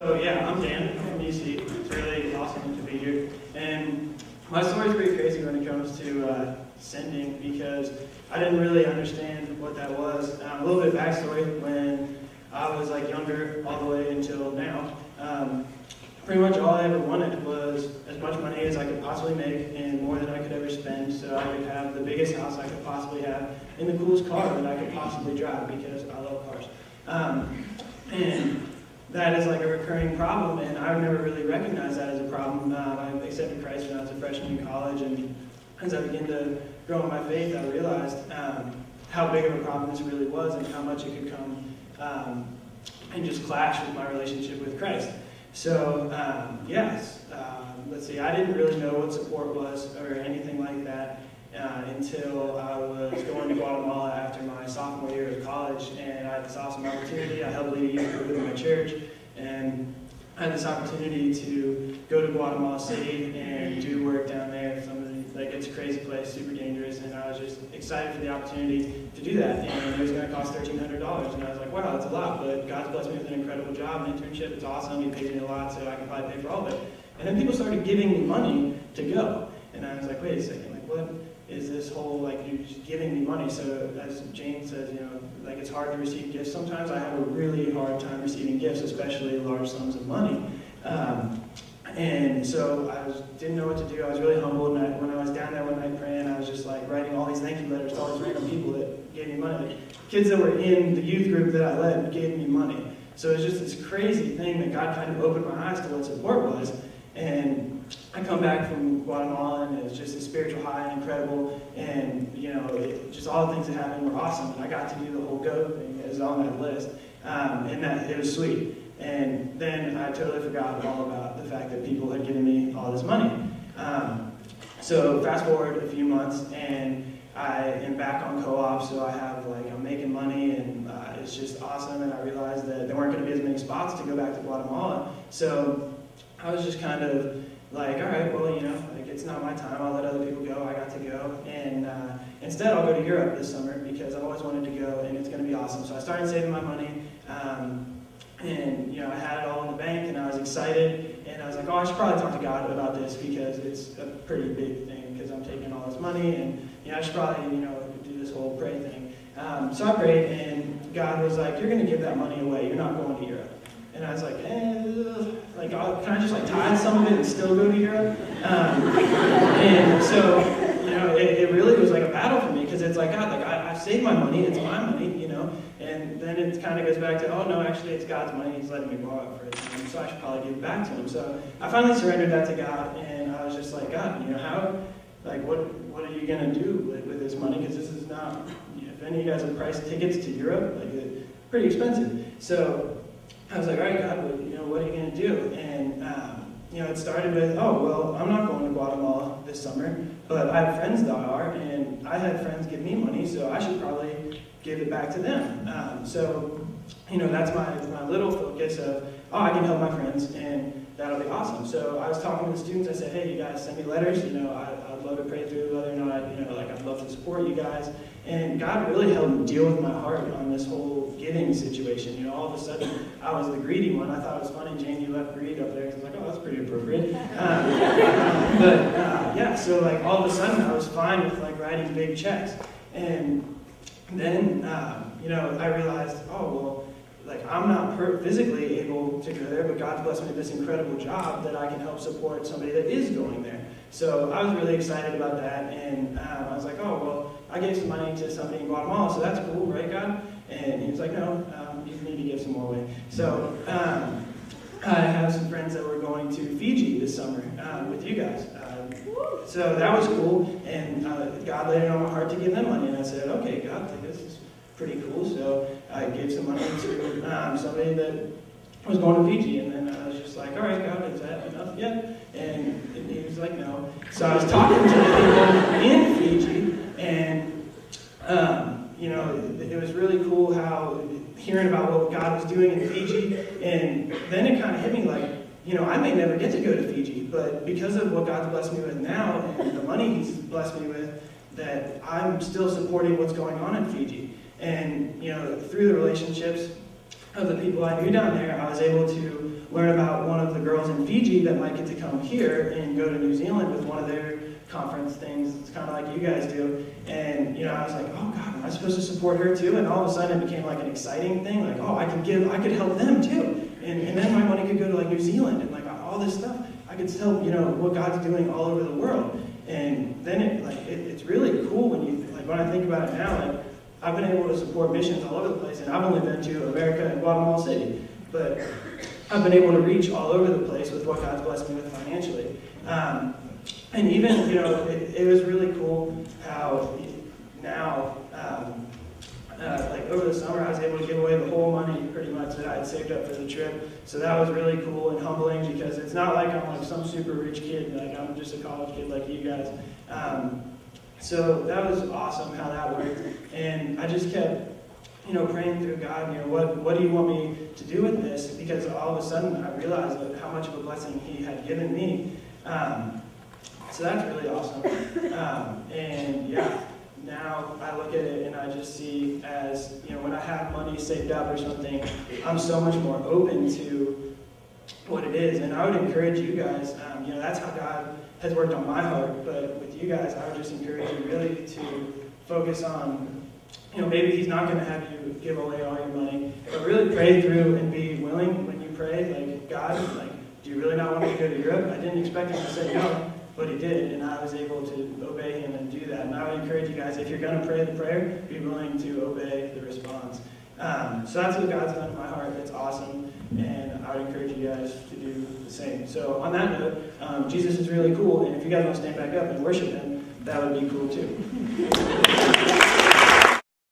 So yeah, I'm Dan. I'm from UC. It's really awesome to be here. And my story's pretty crazy when it comes to sending because I didn't really understand what that was. A little bit of backstory: when I was younger, all the way until now, pretty much all I ever wanted was as much money as I could possibly make and more than I could ever spend, so I could have the biggest house I could possibly have and the coolest car that I could possibly drive because I love cars. And that is a recurring problem, and I never really recognized that as a problem. I accepted Christ when I was a freshman in college, and as I began to grow in my faith, I realized how big of a problem this really was and how much it could come and just clash with my relationship with Christ. So, let's see, I didn't really know what support was or anything like that until I was going to Guatemala after my sophomore year of college, and I had this awesome opportunity. I helped lead a youth group in my church, and I had this opportunity to go to Guatemala City and do work down there. It's a crazy place, super dangerous, and I was just excited for the opportunity to do that. And it was going to cost $1,300, and I was like, wow, that's a lot, but God's blessed me with an incredible job, an internship. It's awesome. He pays me a lot, so I can probably pay for all of it. And then people started giving me money to go, and I was like, wait a second, what is this whole, you're just giving me money? So as Jane says, it's hard to receive gifts. Sometimes I have a really hard time receiving gifts, especially large sums of money. And so I didn't know what to do. I was really humbled, and when I was down there one night praying, I was just writing all these thank you letters to all these random people that gave me money. Kids that were in the youth group that I led gave me money. So it was just this crazy thing that God kind of opened my eyes to what support was. And I come back from Guatemala, and it was just a spiritual high and incredible, and just all the things that happened were awesome. And I got to do the whole go thing that was on that list, and that it was sweet. And then I totally forgot all about the fact that people had given me all this money. So fast forward a few months, and I am back on co-op, so I have I'm making money, and it's just awesome. And I realized that there weren't going to be as many spots to go back to Guatemala, so I was just kind of all right, well, it's not my time. I'll let other people go. I got to go, and instead I'll go to Europe this summer because I've always wanted to go, and it's going to be awesome. So I started saving my money. And I had it all in the bank, and I was excited, and I was like, oh, I should probably talk to God about this because it's a pretty big thing because I'm taking all this money, and I should probably do this whole pray thing. So I prayed, and God was like, you're going to give that money away. You're not going to Europe. And I was like, can I just tithe some of it and still go to Europe? And so it really was a battle for me because it's God, I've saved my money. It's my money, And then it kind of goes back to, oh, no, actually, it's God's money. He's letting me borrow it for a time, so I should probably give it back to him. So I finally surrendered that to God, and I was just like, God, how, what are you going to do with this money? Because this is not, if any of you guys have priced tickets to Europe, it's pretty expensive. So I was like, all right, God, what are you going to do? And, it started with, oh, well, I'm not going to Guatemala this summer, but I have friends that are, and I had friends give me money, so I should probably give it back to them. That's my little focus of, oh, I can help my friends, and that'll be awesome. So I was talking to the students. I said, hey, you guys send me letters. I'd love to pray through whether or not, I'd love to support you guys. And God really helped me deal with my heart on this whole giving situation. All of a sudden, I was the greedy one. I thought it was funny, Jane, you left greed up there. I was like, oh, that's pretty appropriate. So all of a sudden, I was fine with writing big checks. And then, I realized, oh, well, I'm not physically able to go there, but God's blessed me with this incredible job that I can help support somebody that is going there. So I was really excited about that, and I was like, oh, well, I gave some money to somebody in Guatemala, so that's cool, right, God? And he was like, no, you need to give some more away. So I have some friends that were going to Fiji this summer with you guys. So that was cool, and God laid it on my heart to give them money, and I said, okay, God, this is pretty cool. So I gave some money to somebody that was going to Fiji, and then I was just like, all right, God, is that enough yet? And he was like, no. So I was talking to the people in Fiji, and it was really cool how hearing about what God was doing in Fiji, and then it kind of hit me I may never get to go to Fiji, but because of what God's blessed me with now and the money He's blessed me with, that I'm still supporting what's going on in Fiji. And, through the relationships of the people I knew down there, I was able to learn about one of the girls in Fiji that might get to come here and go to New Zealand with one of their conference things. It's kind of like you guys do. And, I was like, oh God, am I supposed to support her too? And all of a sudden it became like an exciting thing. Like, oh, I could help them too. And then my money could go to like New Zealand and like all this stuff. I could tell, what God's doing all over the world. And then it's really cool when I think about it now, I've been able to support missions all over the place, and I've only been to America and Guatemala City, but I've been able to reach all over the place with what God's blessed me with financially. And even, it was really cool how now, over the summer, I was able to give away the whole money pretty much that I had saved up for the trip. So that was really cool and humbling, because it's not like I'm like some super rich kid, like I'm just a college kid like you guys. So that was awesome how that worked. And I just kept, praying through God, what do you want me to do with this? Because all of a sudden I realized how much of a blessing He had given me. So that's really awesome. And yeah, now I look at it and I just see as, when I have money saved up or something, I'm so much more open to what it is. And I would encourage you guys, that's how God has worked on my heart, but with you guys, I would just encourage you really to focus on, maybe He's not going to have you give away all your money, but really pray through and be willing when you pray, like, God, do you really not want me to go to Europe? I didn't expect Him to say no, but He did, and I was able to obey Him and do that. And I would encourage you guys, if you're going to pray the prayer, be willing to obey the response. So that's what God's done in my heart. It's awesome, and I would encourage you guys to do the same. So on that note, Jesus is really cool, and if you guys want to stand back up and worship Him, that would be cool too.